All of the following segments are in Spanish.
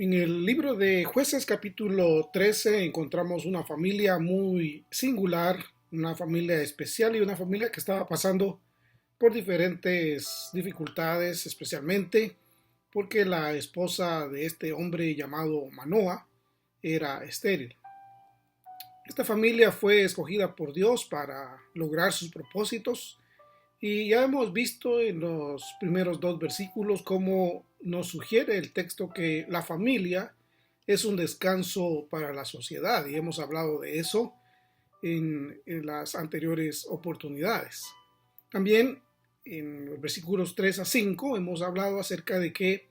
En el libro de Jueces capítulo 13 encontramos una familia muy singular, una familia especial y una familia que estaba pasando por diferentes dificultades, especialmente porque la esposa de este hombre llamado Manoa era estéril. Esta familia fue escogida por Dios para lograr sus propósitos y ya hemos visto en los primeros dos versículos cómo nos sugiere el texto que la familia es un descanso para la sociedad y hemos hablado de eso en las anteriores oportunidades. También en los versículos 3 a 5 hemos hablado acerca de que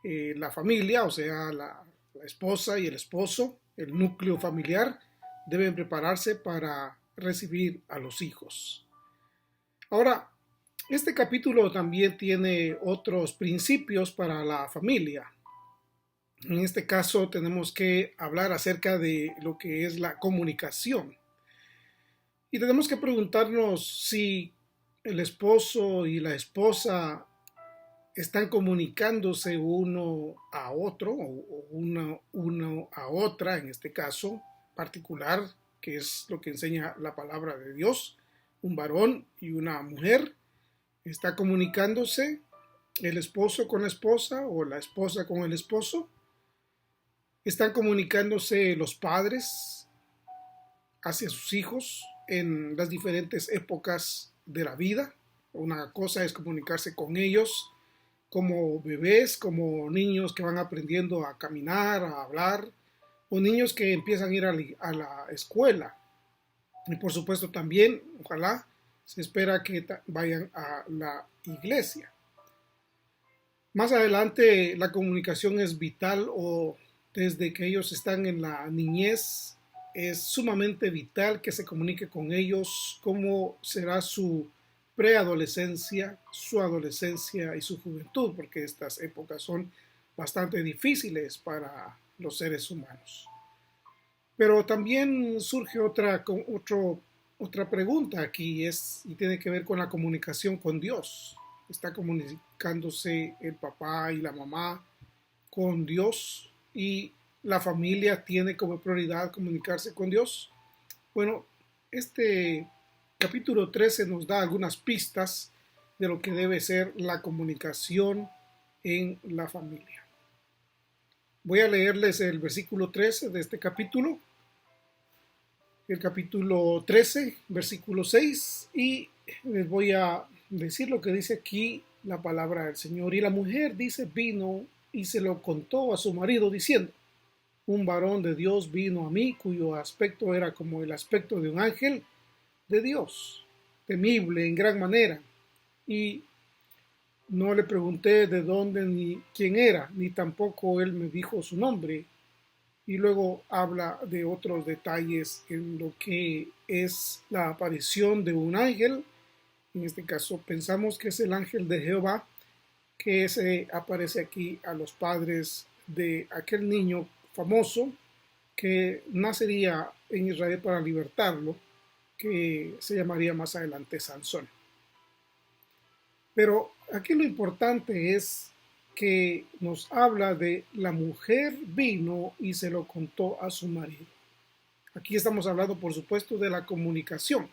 la familia, o sea, la esposa y el esposo, el núcleo familiar, deben prepararse para recibir a los hijos. Ahora, este capítulo también tiene otros principios para la familia. En este caso tenemos que hablar acerca de lo que es la comunicación. Y tenemos que preguntarnos si el esposo y la esposa están comunicándose uno a otro o uno a otra, en este caso particular, que es lo que enseña la palabra de Dios. Un varón y una mujer está comunicándose, el esposo con la esposa o la esposa con el esposo. Están comunicándose los padres hacia sus hijos en las diferentes épocas de la vida. Una cosa es comunicarse con ellos como bebés, como niños que van aprendiendo a caminar, a hablar, o niños que empiezan a ir a la escuela. Y por supuesto también, ojalá, se espera que vayan a la iglesia. Más adelante la comunicación es vital o desde que ellos están en la niñez es sumamente vital que se comunique con ellos cómo será su preadolescencia, su adolescencia y su juventud, porque estas épocas son bastante difíciles para los seres humanos. Pero también surge otra pregunta aquí y tiene que ver con la comunicación con Dios. ¿Está comunicándose el papá y la mamá con Dios y la familia tiene como prioridad comunicarse con Dios? Bueno, este capítulo 13 nos da algunas pistas de lo que debe ser la comunicación en la familia. Voy a leerles el versículo 13 de este capítulo, el capítulo 13, versículo 6, y les voy a decir lo que dice aquí la palabra del Señor. Y la mujer, dice, vino y se lo contó a su marido diciendo: un varón de Dios vino a mí, cuyo aspecto era como el aspecto de un ángel de Dios, temible en gran manera. Y no le pregunté de dónde ni quién era, ni tampoco él me dijo su nombre. Y luego habla de otros detalles en lo que es la aparición de un ángel. En este caso pensamos que es el ángel de Jehová que se aparece aquí a los padres de aquel niño famoso que nacería en Israel para libertarlo, que se llamaría más adelante Sansón. Pero aquí lo importante es que nos habla de la mujer vino y se lo contó a su marido. Aquí estamos hablando, por supuesto, de la comunicación.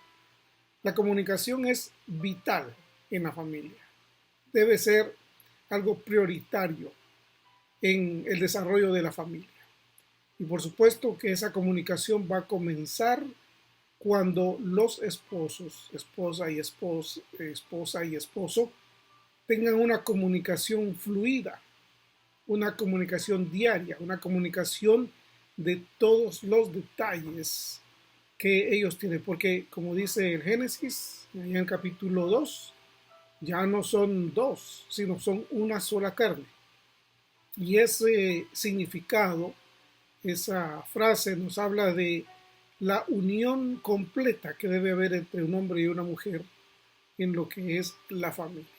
La comunicación es vital en la familia. Debe ser algo prioritario en el desarrollo de la familia. Y por supuesto que esa comunicación va a comenzar cuando los esposos, esposa y esposo, tengan una comunicación fluida, una comunicación diaria, una comunicación de todos los detalles que ellos tienen. Porque como dice el Génesis, en el capítulo 2, ya no son dos, sino son una sola carne. Y ese significado, esa frase nos habla de la unión completa que debe haber entre un hombre y una mujer en lo que es la familia.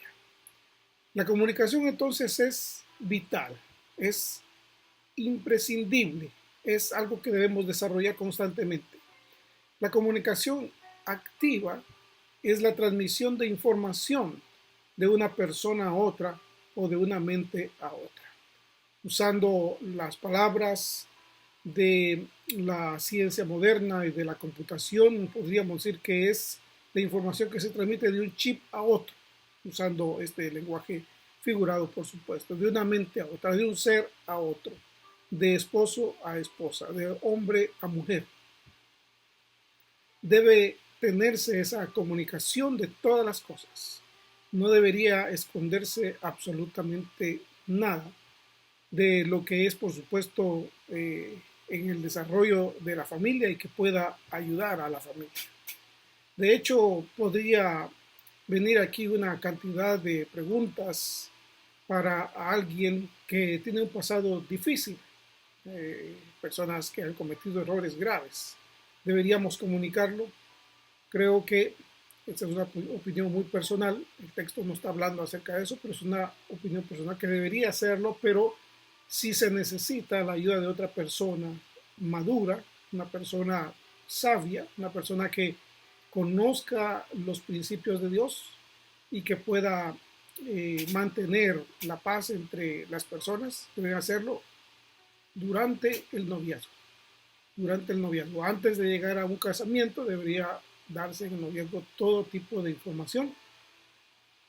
La comunicación entonces es vital, es imprescindible, es algo que debemos desarrollar constantemente. La comunicación activa es la transmisión de información de una persona a otra o de una mente a otra. usando las palabras de la ciencia moderna y de la computación, podríamos decir que es la información que se transmite de un chip a otro, usando este lenguaje figurado, por supuesto, de una mente a otra, de un ser a otro, de esposo a esposa, de hombre a mujer. Debe tenerse esa comunicación de todas las cosas. No debería esconderse absolutamente nada de lo que es, por supuesto, en el desarrollo de la familia y que pueda ayudar a la familia. De hecho, podría venir aquí una cantidad de preguntas para alguien que tiene un pasado difícil, personas que han cometido errores graves. Deberíamos comunicarlo. Creo que esta es una opinión muy personal. El texto no está hablando acerca de eso, pero es una opinión personal que debería hacerlo, pero si se necesita la ayuda de otra persona madura, una persona sabia, una persona que conozca los principios de Dios y que pueda mantener la paz entre las personas, debe hacerlo durante el noviazgo. Durante el noviazgo, antes de llegar a un casamiento, debería darse en el noviazgo todo tipo de información.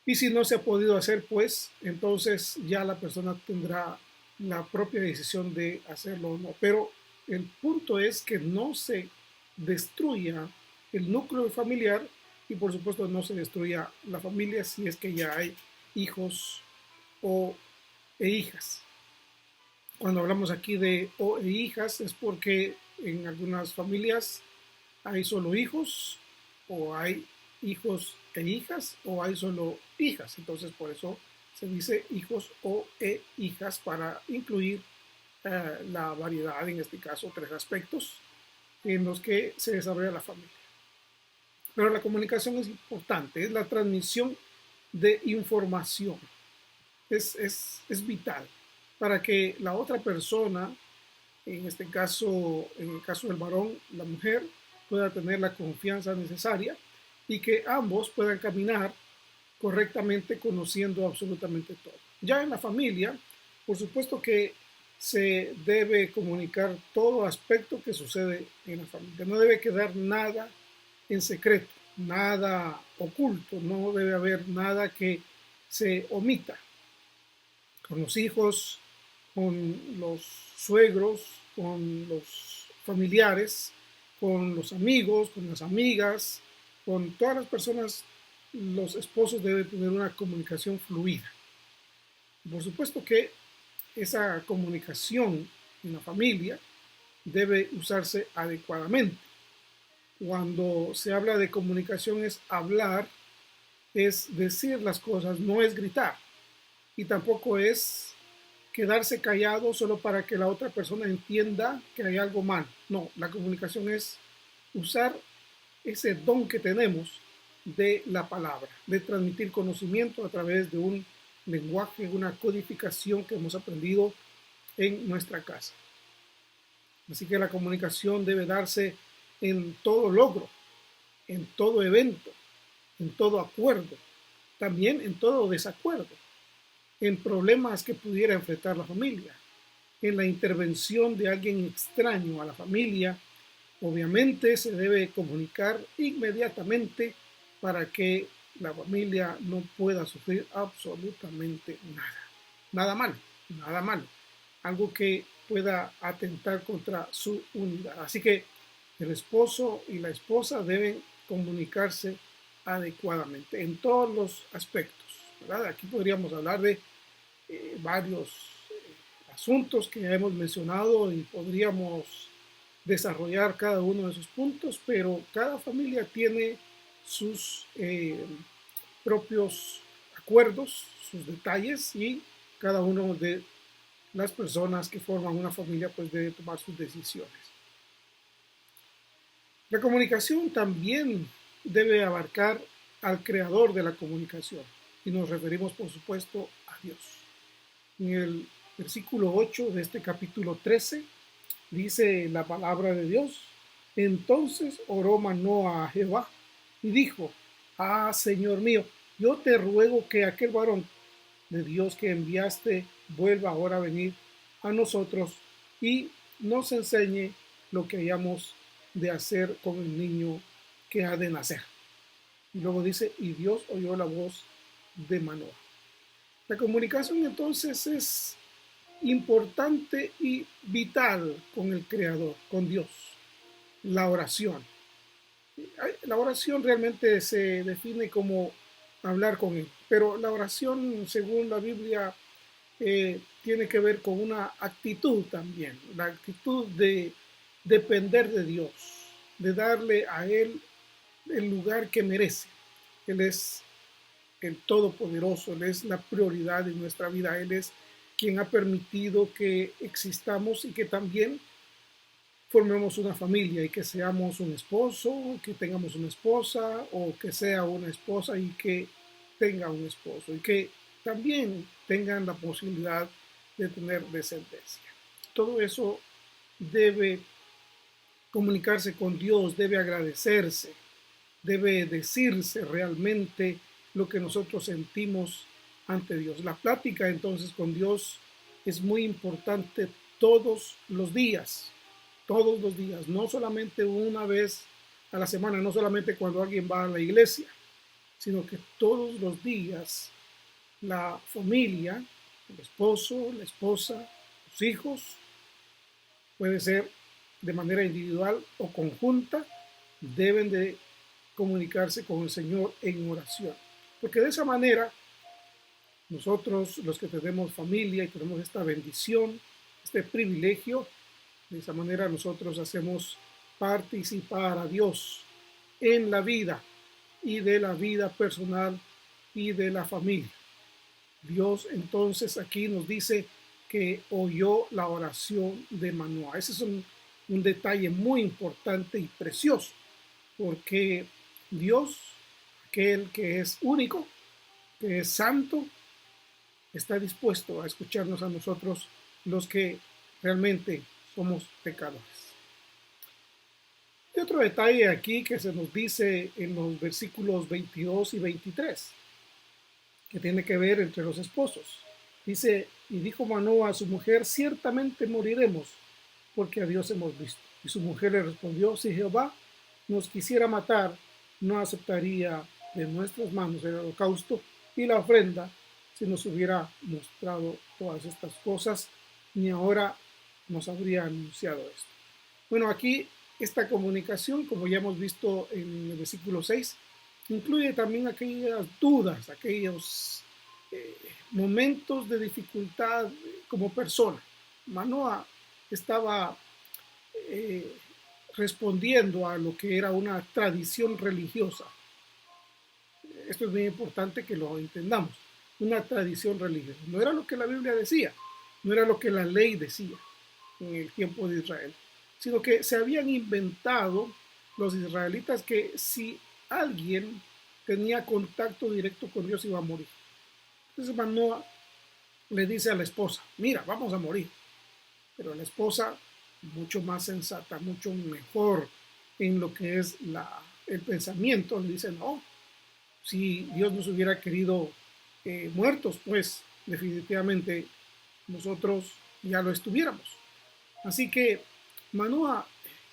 Y si no se ha podido hacer, pues entonces ya la persona tendrá la propia decisión de hacerlo o no. Pero el punto es que no se destruya el núcleo familiar y por supuesto no se destruya la familia si es que ya hay hijos e hijas. Cuando hablamos aquí de o e hijas es porque en algunas familias hay solo hijos o hay hijos e hijas o hay solo hijas. Entonces por eso se dice hijos o e hijas para incluir la variedad, en este caso tres aspectos en los que se desarrolla la familia. Pero la comunicación es importante, es la transmisión de información, es vital para que la otra persona, en este caso, en el caso del varón, la mujer, pueda tener la confianza necesaria y que ambos puedan caminar correctamente conociendo absolutamente todo. Ya en la familia, por supuesto que se debe comunicar todo aspecto que sucede en la familia. No debe quedar nada en secreto, nada oculto, no debe haber nada que se omita. Con los hijos, con los suegros, con los familiares, con los amigos, con las amigas, con todas las personas, los esposos deben tener una comunicación fluida. Por supuesto que esa comunicación en la familia debe usarse adecuadamente. Cuando se habla de comunicación es hablar, es decir las cosas, no es gritar. Y tampoco es quedarse callado solo para que la otra persona entienda que hay algo mal. No, la comunicación es usar ese don que tenemos de la palabra, de transmitir conocimiento a través de un lenguaje, una codificación que hemos aprendido en nuestra casa. Así que la comunicación debe darse en todo logro, en todo evento, en todo acuerdo, también en todo desacuerdo, en problemas que pudiera enfrentar la familia, en la intervención de alguien extraño a la familia. Obviamente se debe comunicar inmediatamente para que la familia no pueda sufrir absolutamente nada. Nada malo, nada malo. Algo que pueda atentar contra su unidad. Así que el esposo y la esposa deben comunicarse adecuadamente en todos los aspectos, ¿verdad? Aquí podríamos hablar de varios asuntos que ya hemos mencionado y podríamos desarrollar cada uno de esos puntos, pero cada familia tiene sus propios acuerdos, sus detalles y cada uno de las personas que forman una familia pues debe tomar sus decisiones. La comunicación también debe abarcar al creador de la comunicación y nos referimos por supuesto a Dios. En el versículo 8 de este capítulo 13 dice la palabra de Dios: entonces oró Manoa a Jehová y dijo: ah, Señor mío, yo te ruego que aquel varón de Dios que enviaste vuelva ahora a venir a nosotros y nos enseñe lo que hayamos de hacer con el niño que ha de nacer. Y luego dice, y Dios oyó la voz de Manoah. La comunicación entonces es importante y vital con el Creador, con Dios. La oración. La oración realmente se define como hablar con Él, pero la oración, según la Biblia, tiene que ver con una actitud también, la actitud de depender de Dios, de darle a Él el lugar que merece. Él es el Todopoderoso, Él es la prioridad en nuestra vida, Él es quien ha permitido que existamos y que también formemos una familia y que seamos un esposo, que tengamos una esposa o que sea una esposa y que tenga un esposo y que también tengan la posibilidad de tener descendencia. Todo eso debe comunicarse con Dios, debe agradecerse, debe decirse realmente lo que nosotros sentimos ante Dios. La plática entonces con Dios es muy importante todos los días, no solamente una vez a la semana, no solamente cuando alguien va a la iglesia, sino que todos los días la familia, el esposo, la esposa, los hijos, puede ser de manera individual o conjunta, deben de comunicarse con el Señor en oración. Porque de esa manera, nosotros los que tenemos familia y tenemos esta bendición, este privilegio, de esa manera nosotros hacemos participar a Dios en la vida y de la vida personal y de la familia. Dios entonces aquí nos dice que oyó la oración de Manoah. Ese es un detalle muy importante y precioso, porque Dios, aquel que es único, que es santo, está dispuesto a escucharnos a nosotros los que realmente somos pecadores. Y otro detalle aquí que se nos dice en los versículos 22 y 23, que tiene que ver entre los esposos. Dice, y dijo Manoah a su mujer, ciertamente moriremos, porque a Dios hemos visto. Y su mujer le respondió, si Jehová nos quisiera matar, no aceptaría de nuestras manos el holocausto y la ofrenda si nos hubiera mostrado todas estas cosas, ni ahora nos habría anunciado esto. Bueno, aquí esta comunicación, como ya hemos visto en el versículo 6, incluye también aquellas dudas, aquellos momentos de dificultad como persona. Manoah estaba eh, respondiendo a lo que era una tradición religiosa. Esto es muy importante que lo entendamos. Una tradición religiosa. No era lo que la Biblia decía, no era lo que la ley decía en el tiempo de Israel, sino que se habían inventado los israelitas que si alguien tenía contacto directo con Dios iba a morir. Entonces Manoah le dice a la esposa, mira, vamos a morir. Pero la esposa, mucho más sensata, mucho mejor en lo que es el pensamiento, le dice, no, si Dios nos hubiera querido muertos, pues definitivamente nosotros ya lo estuviéramos. Así que Manoah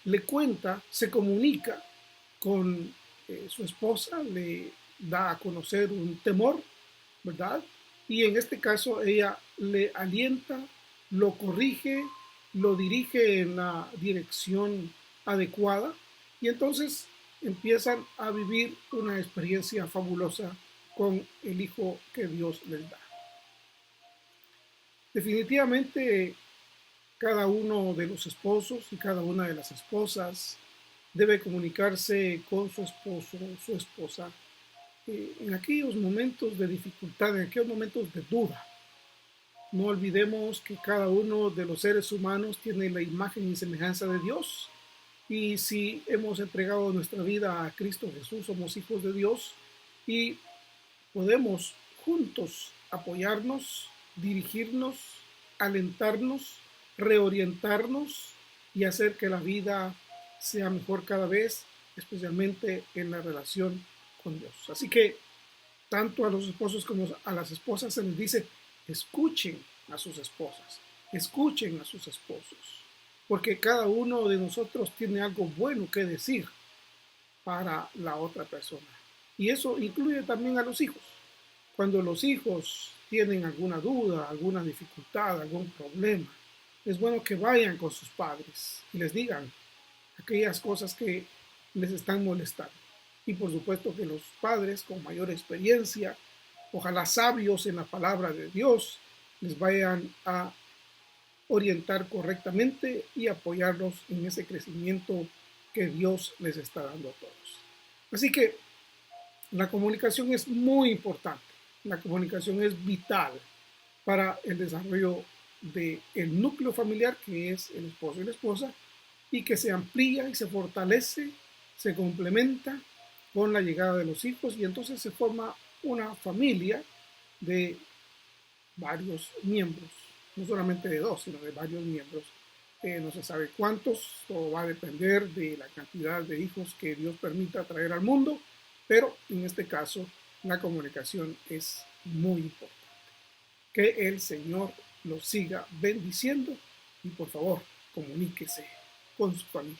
le cuenta, se comunica con su esposa, le da a conocer un temor, ¿verdad? Y en este caso ella le alienta, lo corrige, lo dirige en la dirección adecuada y entonces empiezan a vivir una experiencia fabulosa con el hijo que Dios les da. Definitivamente cada uno de los esposos y cada una de las esposas debe comunicarse con su esposo o su esposa en aquellos momentos de dificultad, en aquellos momentos de duda. No olvidemos que cada uno de los seres humanos tiene la imagen y semejanza de Dios. Y si hemos entregado nuestra vida a Cristo Jesús, somos hijos de Dios y podemos juntos apoyarnos, dirigirnos, alentarnos, reorientarnos y hacer que la vida sea mejor cada vez, especialmente en la relación con Dios. Así que tanto a los esposos como a las esposas se les dice, escuchen a sus esposas, escuchen a sus esposos, porque cada uno de nosotros tiene algo bueno que decir para la otra persona. Y eso incluye también a los hijos. Cuando los hijos tienen alguna duda, alguna dificultad, algún problema, es bueno que vayan con sus padres y les digan aquellas cosas que les están molestando. Y por supuesto que los padres con mayor experiencia, ojalá sabios en la palabra de Dios, les vayan a orientar correctamente y apoyarlos en ese crecimiento que Dios les está dando a todos. Así que la comunicación es muy importante. La comunicación es vital para el desarrollo del núcleo familiar, que es el esposo y la esposa, y que se amplía y se fortalece, se complementa con la llegada de los hijos, y entonces se forma una familia de varios miembros, no solamente de dos, sino de varios miembros. No se sabe cuántos, todo va a depender de la cantidad de hijos que Dios permita traer al mundo, pero en este caso la comunicación es muy importante. Que el Señor los siga bendiciendo y por favor comuníquese con su familia.